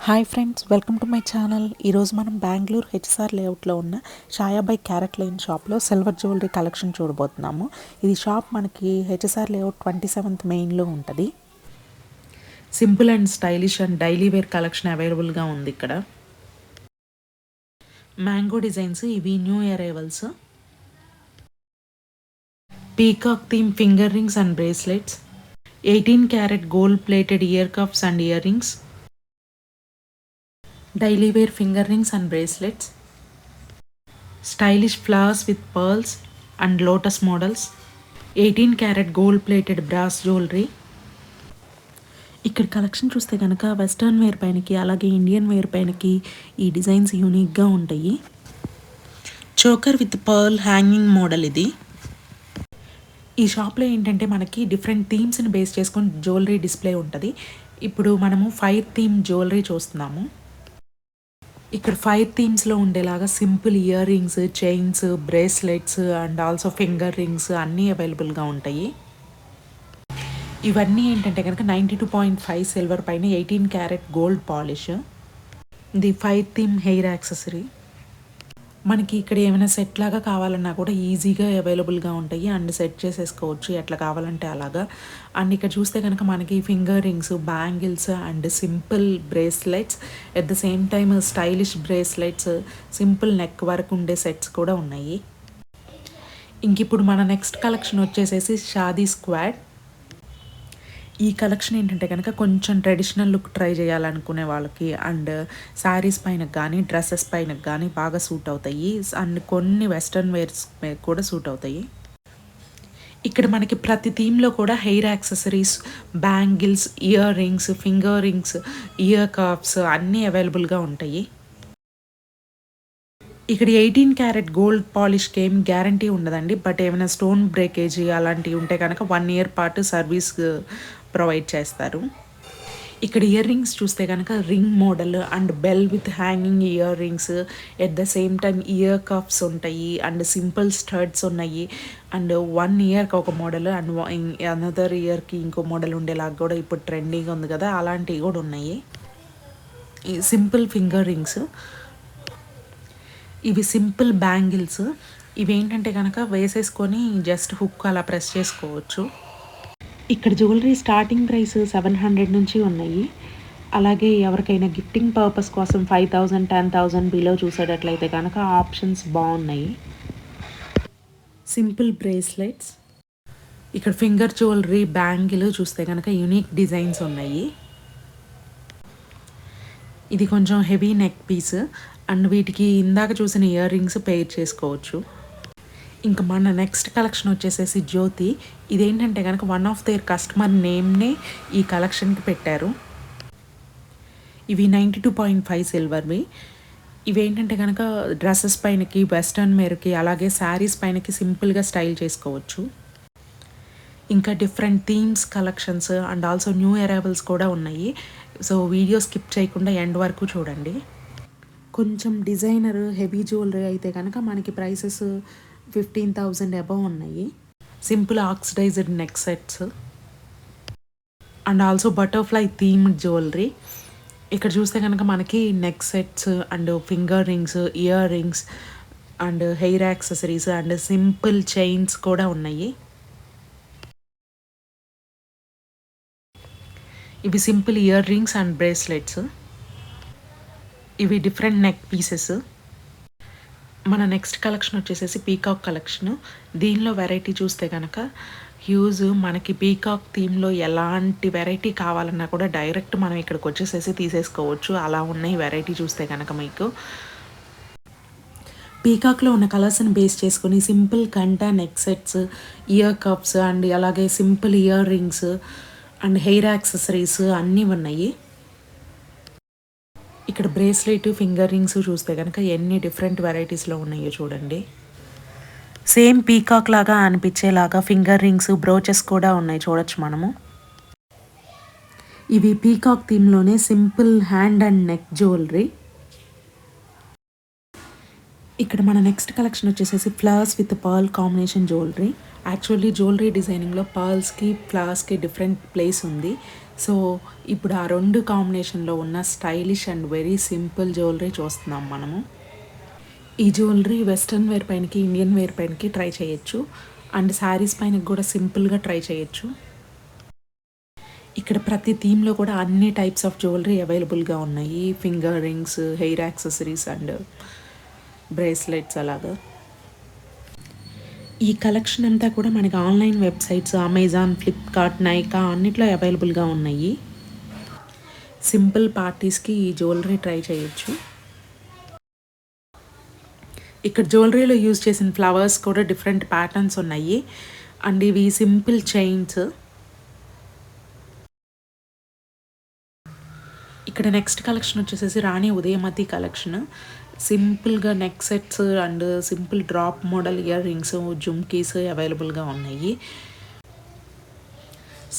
Hi friends, welcome to my channel. ఈరోజు మనం Bengaluru HSR లేఅవుట్లో ఉన్న ఛాయాబాయ్ క్యారెట్ లైన్ షాప్లో సిల్వర్ జ్యువెలరీ కలెక్షన్ చూడబోతున్నాము. ఇది షాప్ మనకి హెచ్ఎస్ఆర్ లేఅవుట్ 27th మెయిన్లో ఉంటుంది. Simple and stylish and daily wear collection అవైలబుల్గా ఉంది ఇక్కడ. మ్యాంగో డిజైన్స్, ఇవి new arrivals. Peacock theme finger rings and bracelets, 18 carat gold plated ear cups and earrings, daily wear finger rings and bracelets, stylish flowers with pearls and lotus models, 18 carat gold plated brass jewelry. ఇక్కడ collection చూస్తే కనుక western wear పైనకి అలాగే Indian wear పైనకి ఈ designs యూనిక్గా ఉంటాయి. Choker with pearl hanging model ఇది. ఈ షాప్లో ఏంటంటే మనకి డిఫరెంట్ థీమ్స్ని బేస్ చేసుకొని జ్యువెలరీ డిస్ప్లే ఉంటుంది. ఇప్పుడు మనము 5 థీమ్ జ్యువెలరీ చూస్తున్నాము. ఇక్కడ 5 థీమ్స్లో ఉండేలాగా simple ear rings, chains, bracelets and also finger rings అన్నీ అవైలబుల్గా ఉంటాయి. ఇవన్నీ ఏంటంటే కనుక 92.5 సిల్వర్ పైన 18 క్యారెట్ గోల్డ్ పాలిష్. ఇది 5 థీమ్ హెయిర్ యాక్సెసరీ. మనకి ఇక్కడ ఏమైనా సెట్ లాగా కావాలన్నా కూడా ఈజీగా అవైలబుల్గా ఉంటాయి అండ్ సెట్ చేసేసుకోవచ్చు ఎట్లా కావాలంటే అలాగా. అండ్ ఇక్కడ చూస్తే కనుక మనకి finger rings, bangles and simple bracelets, at the same time stylish bracelets, simple neck వరకు ఉండే సెట్స్ కూడా ఉన్నాయి. ఇంక ఇప్పుడు మన నెక్స్ట్ కలెక్షన్ వచ్చేసేసి షాదీ స్క్వాడ్. ఈ కలెక్షన్ ఏంటంటే కనుక కొంచెం ట్రెడిషనల్ లుక్ ట్రై చేయాలనుకునే వాళ్ళకి అండ్ శారీస్ పైన కానీ డ్రెస్సెస్ పైన కానీ బాగా సూట్ అవుతాయి అండ్ కొన్ని వెస్ట్రన్ వేర్స్ కూడా సూట్ అవుతాయి. ఇక్కడ మనకి ప్రతి థీమ్లో కూడా hair accessories, bangles, ear rings, finger rings, ear cups అన్నీ అవైలబుల్గా ఉంటాయి. ఇక్కడ 18 క్యారెట్ గోల్డ్ పాలిష్కి ఏం గ్యారంటీ ఉండదండి. బట్ ఏమైనా స్టోన్ బ్రేకేజీ అలాంటివి ఉంటే కనుక 1 ఇయర్ పాటు సర్వీస్ ప్రొవైడ్ చేస్తారు. ఇక్కడ ఇయర్ రింగ్స్ చూస్తే కనుక ring model and bell with hanging ear rings, at the same time ear cups ఉంటాయి అండ్ సింపుల్ స్టడ్స్ ఉన్నాయి అండ్ 1 ఇయర్కి ఒక మోడల్ అండ్ అనదర్ ఇయర్కి ఇంకో మోడల్ ఉండేలాగా కూడా ఇప్పుడు ట్రెండింగ్ ఉంది కదా, అలాంటివి కూడా ఉన్నాయి. సింపుల్ ఫింగర్ రింగ్స్, ఇవి సింపుల్ బ్యాంగిల్స్. ఇవి ఏంటంటే కనుక వేసేసుకొని జస్ట్ హుక్ అలా ప్రెస్ చేసుకోవచ్చు. ఇక్కడ జ్యువెలరీ స్టార్టింగ్ ప్రైస్ 700 నుంచి ఉన్నాయి. అలాగే ఎవరికైనా గిఫ్టింగ్ పర్పస్ కోసం 5,000, 10,000 బిలో చూసేటట్లయితే కనుక ఆప్షన్స్ బాగున్నాయి. సింపుల్ బ్రేస్లెట్స్, ఇక్కడ ఫింగర్ జ్యువెలరీ, బ్యాంగిల్ చూస్తే కనుక యూనిక్ డిజైన్స్ ఉన్నాయి. ఇది కొంచెం హెవీ నెక్ పీస్ అండ్ వీటికి ఇందాక చూసిన ఇయర్ రింగ్స్ పెయిర్ చేసుకోవచ్చు. ఇంకా మన నెక్స్ట్ కలెక్షన్ వచ్చేసేసి జ్యోతి. ఇదేంటంటే కనుక వన్ ఆఫ్ దేర్ కస్టమర్ నేమ్నే ఈ కలెక్షన్కి పెట్టారు. ఇవి 92.5 సిల్వర్వి. ఇవేంటంటే కనుక డ్రెస్సెస్ పైనకి, వెస్టర్న్ వేర్కి అలాగే శారీస్ పైనకి సింపుల్గా స్టైల్ చేసుకోవచ్చు. ఇంకా different themes collections and also new arrivals కూడా ఉన్నాయి. సో వీడియో స్కిప్ చేయకుండా ఎండ్ వరకు చూడండి. కొంచెం డిజైనర్ హెవీ జ్యువెలరీ అయితే కనుక మనకి ప్రైసెస్ 15,000 అబవ్ ఉన్నాయి. Simple oxidised neck sets and also butterfly themed jewellery. ఇక్కడ చూస్తే కనుక మనకి neck sets and finger rings, ear rings and hair accessories and simple chains కూడా ఉన్నాయి. ఇవి simple ear rings and bracelets. ఇవి డిఫరెంట్ నెక్ పీసెస్. మన నెక్స్ట్ కలెక్షన్ వచ్చేసేసి పీకాక్ కలెక్షన్. దీనిలో వెరైటీ చూస్తే కనుక హ్యూజ్ మనకి పీకాక్ థీమ్లో ఎలాంటి వెరైటీ కావాలన్నా కూడా డైరెక్ట్ మనం ఇక్కడికి వచ్చేసేసి తీసేసుకోవచ్చు. అలా ఉన్నాయి వెరైటీ చూస్తే కనుక మీకు. పీకాక్లో ఉన్న కలర్స్ని బేస్ చేసుకొని సింపుల్ కంటా neck sets, ear cups and అలాగే simple ear rings and hair accessories అన్నీ ఉన్నాయి. ఇక్కడ బ్రేస్లెట్, ఫింగర్ రింగ్స్ చూస్తే కనుక ఎన్ని డిఫరెంట్ వెరైటీస్లో ఉన్నాయో చూడండి. సేమ్ పీకాక్ లాగా అనిపించేలాగా ఫింగర్ రింగ్స్, బ్రోచెస్ కూడా ఉన్నాయి, చూడొచ్చు మనము. ఇవి పీకాక్ థీమ్లోనే simple hand and neck jewellery. ఇక్కడ మన నెక్స్ట్ కలెక్షన్ వచ్చేసేసి flowers with pearl combination jewellery. Actually jewellery డిజైనింగ్లో పర్ల్స్కి, ఫ్లవర్స్కి డిఫరెంట్ ప్లేస్ ఉంది. సో ఇప్పుడు ఆ 2 కాంబినేషన్‌లో ఉన్న stylish and very simple jewellery చూస్తున్నాం మనము. ఈ జ్యువెలరీ వెస్టర్న్ వేర్ పైనకి, ఇండియన్ వేర్ పైనకి ట్రై చేయొచ్చు. అండ్ శారీస్ పైనకి కూడా సింపుల్‌గా ట్రై చేయొచ్చు. ఇక్కడ ప్రతి థీమ్‌లో కూడా అన్ని టైప్స్ ఆఫ్ జ్యువెలరీ అవైలబుల్‌గా ఉన్నాయి. Finger rings, hair accessories and bracelets అలాగా. ఈ కలెక్షన్ అంతా కూడా మనకి online websites Amazon, Flipkart, Nykaa అన్నిట్లో అవైలబుల్‌గా ఉన్నాయి. సింపుల్ పార్టీస్‌కి ఈ జ్యువెలరీ ట్రై చేయొచ్చు. ఇక్కడ జ్యువెలరీలో యూజ్ చేసిన ఫ్లవర్స్ కూడా డిఫరెంట్ ప్యాటర్న్స్ ఉన్నాయి. అండ్ ఇవి సింపుల్ చైన్స్. ఇక్కడ నెక్స్ట్ కలెక్షన్ వచ్చేసేసి రాణి ఉదయమతి కలెక్షన్. సింపుల్గా neck sets and simple drop model ear rings, jhumkis అవైలబుల్గా ఉన్నాయి.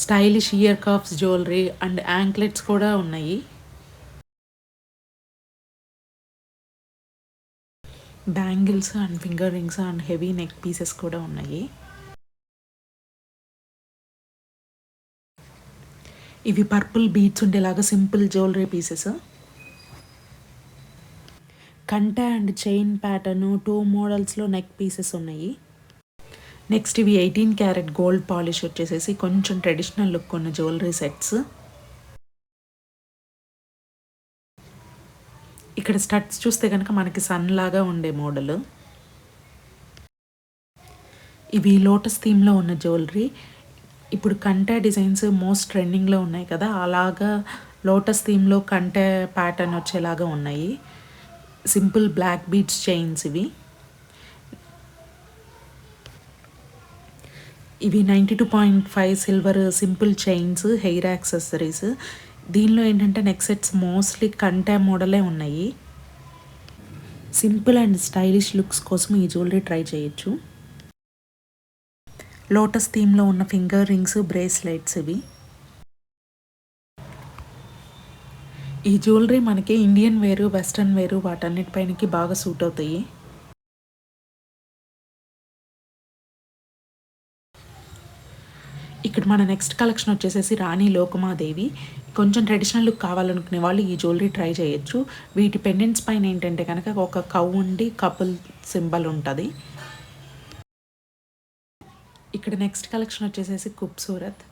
Stylish ear cups jewellery and anklets కూడా ఉన్నాయి. Bangles and finger rings and heavy neck pieces కూడా ఉన్నాయి. ఇవి పర్పుల్ బీడ్స్ ఉండేలాగా సింపుల్ జ్యువెలరీ పీసెస్. కంట అండ్ చైన్ ప్యాటర్న్ 2 మోడల్స్లో నెక్ పీసెస్ ఉన్నాయి. నెక్స్ట్ ఇవి 18 క్యారెట్ గోల్డ్ పాలిష్ వచ్చేసేసి కొంచెం ట్రెడిషనల్ లుక్ ఉన్న జ్యువెలరీ సెట్స్. ఇక్కడ స్టడ్స్ చూస్తే కనుక మనకి సన్ లాగా ఉండే మోడల్. ఇవి లోటస్ థీమ్లో ఉన్న జ్యువెలరీ. ఇప్పుడు కంటే డిజైన్స్ మోస్ట్ ట్రెండింగ్లో ఉన్నాయి కదా, అలాగా లోటస్ థీమ్లో కంటే ప్యాటర్న్ వచ్చేలాగా ఉన్నాయి. సింపుల్ బ్లాక్ బీడ్స్ చైన్స్ ఇవి. ఇవి 92.5 silver simple chains, hair accessories. దీనిలో ఏంటంటే నెక్ సెట్స్ మోస్ట్లీ కంటే మోడలే ఉన్నాయి. సింపుల్ అండ్ స్టైలిష్ లుక్స్ కోసం ఈ జ్యువెలరీ ట్రై చేయొచ్చు. లోటస్ థీమ్లో ఉన్న ఫింగర్ రింగ్స్, బ్రేస్లెట్స్ ఇవి. ఈ జ్యువెలరీ మనకి ఇండియన్ వేరు, వెస్ట్రన్ వేరు వాటన్నిటిపైనకి బాగా సూట్ అవుతాయి. ఇక్కడ మన నెక్స్ట్ కలెక్షన్ వచ్చేసేసి రాణి లోకమాదేవి. కొంచెం ట్రెడిషనల్ లుక్ కావాలనుకునే వాళ్ళు ఈ జ్యువెలరీ ట్రై చేయొచ్చు. వీటి పెండెంట్స్ పైన ఏంటంటే కనుక ఒక కౌ ఉండి కపుల్ సింబల్ ఉంటుంది. ఇక్కడ నెక్స్ట్ కలెక్షన్ వచ్చేసేసి ఖూబ్సూరత్.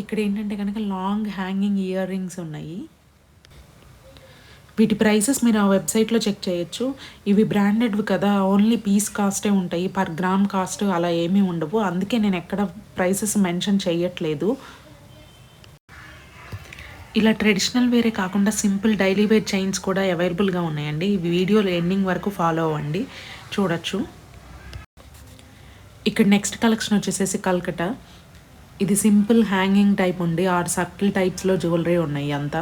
ఇక్కడ ఏంటంటే కనుక లాంగ్ హ్యాంగింగ్ ఇయర్ రింగ్స్ ఉన్నాయి. వీటి ప్రైసెస్ మీరు ఆ వెబ్సైట్లో చెక్ చేయొచ్చు. ఇవి బ్రాండెడ్వి కదా, ఓన్లీ పీస్ కాస్టే ఉంటాయి, పర్ గ్రామ్ కాస్ట్ అలా ఏమీ ఉండవు. అందుకే నేను ఎక్కడ ప్రైసెస్ మెన్షన్ చేయట్లేదు. ఇలా ట్రెడిషనల్ వేరే కాకుండా సింపుల్ డైలీ వేర్ చైన్స్ కూడా అవైలబుల్గా ఉన్నాయండి. ఈ వీడియోలో ఎండింగ్ వరకు ఫాలో అవ్వండి, చూడొచ్చు. ఇక్కడ నెక్స్ట్ కలెక్షన్ వచ్చేసేసి కల్కటా. ఇది సింపుల్ హ్యాంగింగ్ టైప్ ఉంది, 6 సర్కిల్ టైప్స్లో జ్యువెలరీ ఉన్నాయి అంతా.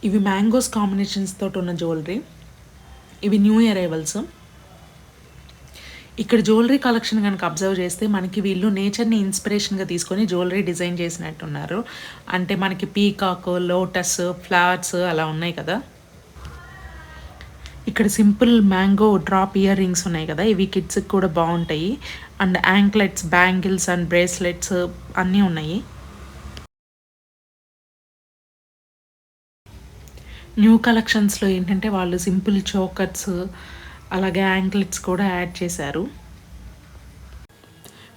ఇవి మ్యాంగోస్ కాంబినేషన్స్ తోటి ఉన్న జ్యువెలరీ. ఇవి న్యూ అరైవల్స్. ఇక్కడ జ్యువెలరీ కలెక్షన్ కనుక అబ్జర్వ్ చేస్తే మనకి వీళ్ళు నేచర్ని ఇన్స్పిరేషన్గా తీసుకొని జ్యువెలరీ డిజైన్ చేసినట్టున్నారు. అంటే మనకి పీకాక్, లోటస్, ఫ్లవర్స్ అలా ఉన్నాయి కదా. ఇక్కడ simple mango drop year rings ఉన్నాయి కదా, ఇవి కిడ్స్కి కూడా బాగుంటాయి. And anklets, bangles and bracelets అన్నీ ఉన్నాయి. న్యూ కలెక్షన్స్లో ఏంటంటే వాళ్ళు సింపుల్ చోకర్స్ అలాగే యాంక్లెట్స్ కూడా యాడ్ చేశారు.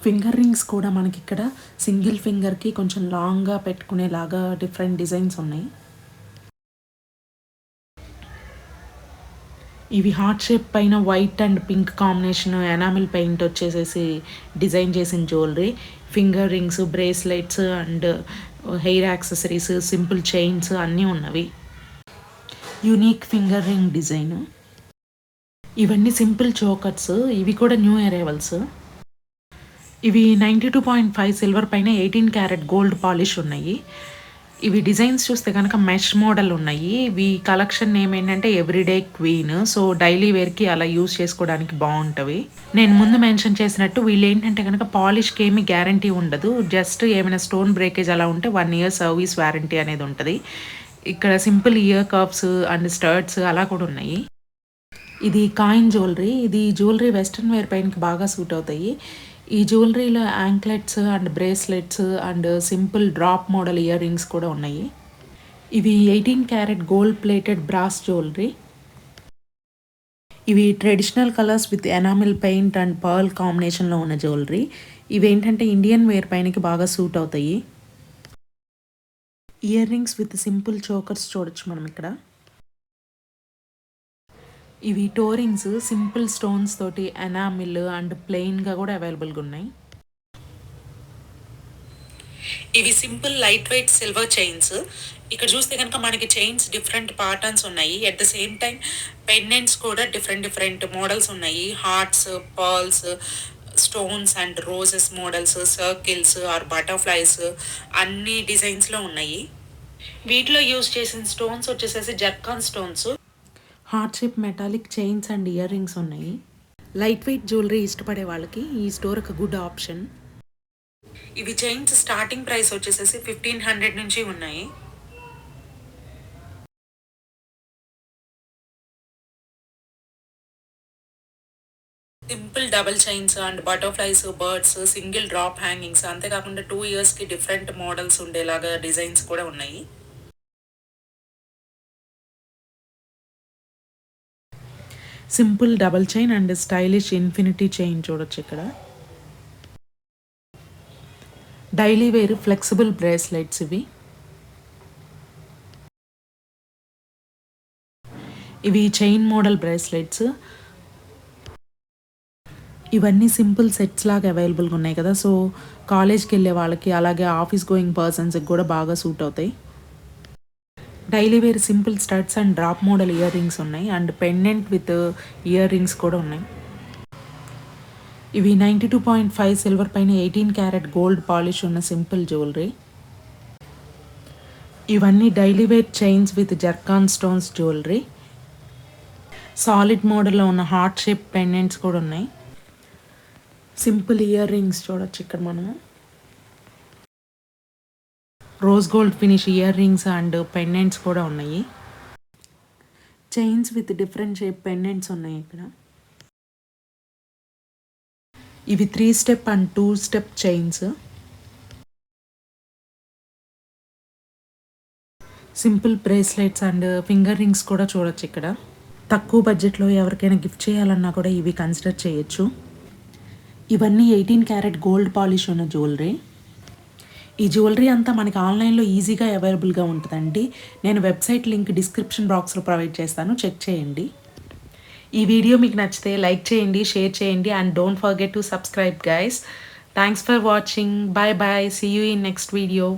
ఫింగర్ రింగ్స్ కూడా మనకి ఇక్కడ సింగిల్ ఫింగర్కి కొంచెం లాంగ్గా పెట్టుకునేలాగా డిఫరెంట్ డిజైన్స్ ఉన్నాయి. ఇవి హార్ట్ షేప్ పైన white and pink combination enamel paint వచ్చేసేసి డిజైన్ చేసిన jewellery. Finger rings, bracelets and hair accessories, simple chains అన్నీ ఉన్నవి. Unique finger ring design. ఇవన్నీ సింపుల్ చోకర్స్, ఇవి కూడా న్యూ అరైవల్స్. ఇవి 92.5 సిల్వర్ పైన 18 క్యారెట్ గోల్డ్ పాలిష్ ఉన్నాయి. ఇవి డిజైన్స్ చూస్తే కనుక మెష్ మోడల్ ఉన్నాయి. ఇవి కలెక్షన్ నేమ్ ఏంటంటే ఎవ్రీడే క్వీన్. సో డైలీ వేర్కి అలా యూస్ చేసుకోవడానికి బాగుంటవి. నేను ముందు మెన్షన్ చేసినట్టు వీళ్ళు ఏంటంటే కనుక పాలిష్కి ఏమి గ్యారంటీ ఉండదు. జస్ట్ ఏమైనా స్టోన్ బ్రేకేజ్ అలా ఉంటే 1 year సర్వీస్ వారంటీ అనేది ఉంటుంది. ఇక్కడ simple ear cups and studs అలా కూడా ఉన్నాయి. ఇది కాయిన్ జ్యువెలరీ. ఇది జ్యువెలరీ వెస్ట్రన్ వేర్ పైనకి బాగా సూట్ అవుతాయి. ఈ జ్యువెలరీలో anklets and bracelets and simple drop model ear rings కూడా ఉన్నాయి. ఇవి 18 carat gold plated brass jewellery. ఇవి traditional colours with enamel paint and pearl కాంబినేషన్లో ఉన్న జ్యువెలరీ. ఇవి ఏంటంటే ఇండియన్ వేర్ పైనకి బాగా సూట్ అవుతాయి. Earrings with simple chokers చూడొచ్చు మనం ఇక్కడ. ఇవి టోరింగ్స్ సింపుల్ స్టోన్స్ తోటి ఎనామిల్ అండ్ ప్లెయిన్గా కూడా అవైలబుల్గా ఉన్నాయి. ఇవి simple light weight silver chains. ఇక్కడ చూస్తే కనుక మనకి చైన్స్ డిఫరెంట్ ప్యాటర్న్స్ ఉన్నాయి. At the same time pendants కూడా డిఫరెంట్ మోడల్స్ ఉన్నాయి. Hearts, pearls, stones and roses models, circles or butterflies అన్ని డిజైన్స్లో ఉన్నాయి. వీటిలో యూజ్ చేసిన స్టోన్స్ వచ్చేసేసి zircon stones. Heart shape metallic chains and year rings ఉన్నాయి. లైట్ వెయిట్ జ్యువెలరీ ఇష్టపడే వాళ్ళకి ఈ స్టోర్ ఒక గుడ్ ఆప్షన్. ఇవి చైన్స్ స్టార్టింగ్ ప్రైస్ వచ్చేసేసి 1500 నుంచి ఉన్నాయి. Simple double chains and butterflies, birds, single drop hangings, అంతేకాకుండా 2 ఇయర్స్కి డిఫరెంట్ మోడల్స్ ఉండేలాగా డిజైన్స్ కూడా ఉన్నాయి. Simple double chain and stylish infinity chain చూడొచ్చు ఇక్కడ. డైలీ వేర్ ఫ్లెక్సిబుల్ బ్రేస్లెట్స్ ఇవి చైన్ మోడల్ బ్రేస్లెట్స్. ఇవన్నీ సింపుల్ సెట్స్ లాగా అవైలబుల్గా ఉన్నాయి కదా, సో కాలేజ్కి వెళ్ళే వాళ్ళకి అలాగే ఆఫీస్ గోయింగ్ పర్సన్స్కి కూడా బాగా సూట్ అవుతాయి. Daily wear simple studs and drop model ear rings ఉన్నాయి and pendant with ear rings కూడా ఉన్నాయి. ఇవి 92.5 సిల్వర్ పైన 18 క్యారెట్ గోల్డ్ పాలిష్ ఉన్న సింపుల్ జ్యువెలరీ. ఇవన్నీ daily wear chains with zircon stones jewellery. Solid మోడల్లో ఉన్న హార్ట్ షేప్ పెండెంట్స్ కూడా ఉన్నాయి. సింపుల్ ఇయర్ రింగ్స్ చూడొచ్చు ఇక్కడ మనము. Rose gold finish ear rings and pendants కూడా ఉన్నాయి. Chains with different shape pendants ఉన్నాయి ఇక్కడ. ఇవి 3 step and 2 step chains. Simple bracelets and finger rings కూడా చూడొచ్చు ఇక్కడ. తక్కువ బడ్జెట్లో ఎవరికైనా గిఫ్ట్ చేయాలన్నా కూడా ఇవి కన్సిడర్ చేయొచ్చు. ఇవన్నీ 18 క్యారెట్ గోల్డ్ పాలిష్ ఉన్న జ్యువెలరీ. ఈ జ్యువెలరీ అంతా మనకి ఆన్లైన్లో ఈజీగా అవైలబుల్గా ఉంటుందండి. నేను వెబ్సైట్ లింక్ డిస్క్రిప్షన్ బాక్స్లో ప్రొవైడ్ చేస్తాను, చెక్ చేయండి. ఈ వీడియో మీకు నచ్చితే లైక్ చేయండి, షేర్ చేయండి and don't forget to subscribe guys. Thanks for watching. Bye bye. See you in next video.